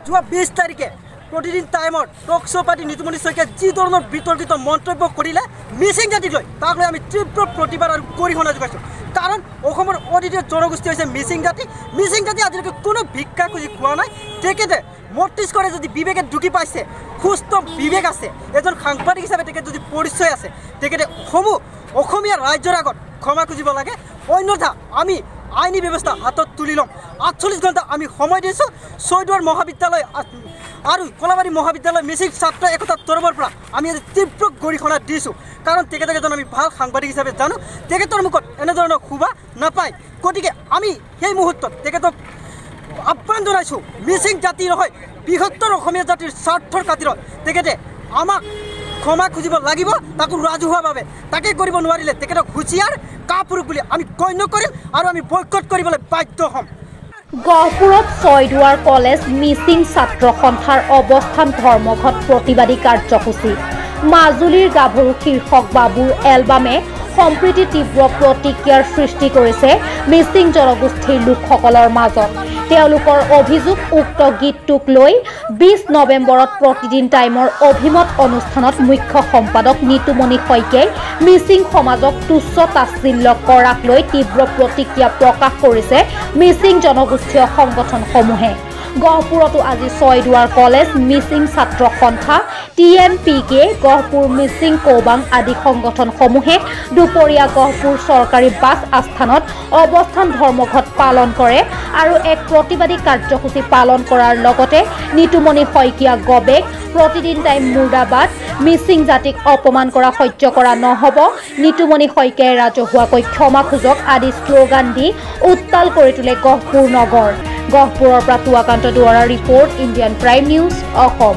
যোৱা 20 তাৰিখে প্ৰতিদিন টাইমত টক শ্ব' পাতি নিতুমণি শইকীয়াই যি ধৰণৰ বিতৰ্কিত মন্তব্য কৰিলে মিচিং জাতিক লৈ তাক লৈ আমি তীব্ৰ প্ৰতিবাদ আৰু গৰিহণা যোগাইছোঁ। কাৰণ অসমৰ অদ্বিতীয় জনগোষ্ঠী হৈছে মিচিং জাতি আজিলৈকে কোনো ভিক্ষা খুজি খোৱা নাই। তেখেতে মস্তিষ্কৰে যদি বিবেকে ঢুকি পাইছে, সুস্থ বিবেক আছে, এজন সাংবাদিক হিচাপে তেখেত যদি পৰিচয় আছে, তেখেতে অসমীয়া ৰাজ্যৰ আগত ক্ষমা খুজিব লাগে। অন্যথা আমি আইনী ব্যৱস্থা হাতত তুলি ল'ম। 48 ঘণ্টা আমি সময় দিছোঁ। ছয়দুৱাৰ মহাবিদ্যালয় আৰু কলাবাৰী মহাবিদ্যালয় মিচিং ছাত্ৰ একতা তৰফৰ পৰা আমি আজি তীব্ৰ গৰিহণা দিছোঁ। কাৰণ তেখেতক এজন আমি ভাল সাংবাদিক হিচাপে জানো, তেখেতৰ মুখত এনেধৰণৰ শোভা নাপায়। গতিকে আমি সেই মুহূৰ্তত তেখেতক আহ্বান জনাইছোঁ, মিচিং জাতি নহয় বৃহত্তৰ অসমীয়া জাতিৰ স্বাৰ্থৰ খাতিৰত তেখেতে আমাক ক্ষমা খুজিব লাগিব, তাকো ৰাজহুৱাভাৱে। তাকে কৰিব নোৱাৰিলে তেখেতক হুঁচিয়াৰ কাপুৰুষ বুলি আমি গণ্য কৰিম আৰু আমি বয়কট কৰিবলৈ বাধ্য হ'ম। গহপুৰত ছয়দুৱাৰ কলেজ মিচিং ছাত্ৰ সন্থাৰ অৱস্থান ধৰ্মঘট প্ৰতিবাদী কাৰ্যসূচী। মাজুলীৰ গাভৰু শীৰ্ষক বাবুৰ এলবামে সম্প্ৰীতি তীব্ৰ প্ৰতিক্ৰিয়াৰ সৃষ্টি কৰিছে মিচিং জনগোষ্ঠীৰ লোকসকলৰ মাজত। তেওঁলোকৰ অভিযোগ, উক্ত গীতটোক লৈ 20 নৱেম্বৰত প্ৰতিদিন টাইমৰ অভিমত অনুষ্ঠানত মুখ্য সম্পাদক নিতুমণি শইকীয়াই মিচিং সমাজক তুচ্ছ তাচ্ছিল্য কৰাক লৈ তীব্ৰ প্ৰতিক্ৰিয়া প্ৰকাশ কৰিছে মিচিং জনগোষ্ঠীয় সংগঠনসমূহে। গহপুৰতো আজি ছয়দুৱাৰ কলেজ মিচিং ছাত্ৰ সন্থা TMPK, গহপুৰ মিচিং কৌবাং আদি সংগঠনসমূহে দুপৰীয়া গহপুৰ চৰকাৰী বাছ আস্থানত অৱস্থান ধৰ্মঘট পালন কৰে আৰু এক প্ৰতিবাদী কাৰ্যসূচী পালন কৰাৰ লগতে নিতুমণি শইকীয়া গবেগ, প্ৰতিদিন টাইম মুৰ্দাবাদ, মিচিং জাতিক অপমান কৰা সহ্য কৰা নহ'ব, নিতুমণি শইকীয়াই ৰাজহুৱাকৈ ক্ষমা খোজক আদি শ্লোগান দি উত্তাল কৰি তোলে গহপুৰ নগৰ। গহপুৰৰ পৰা তুৱাকান্ত দুৱাৰাৰ report, Indian Prime News, Assam.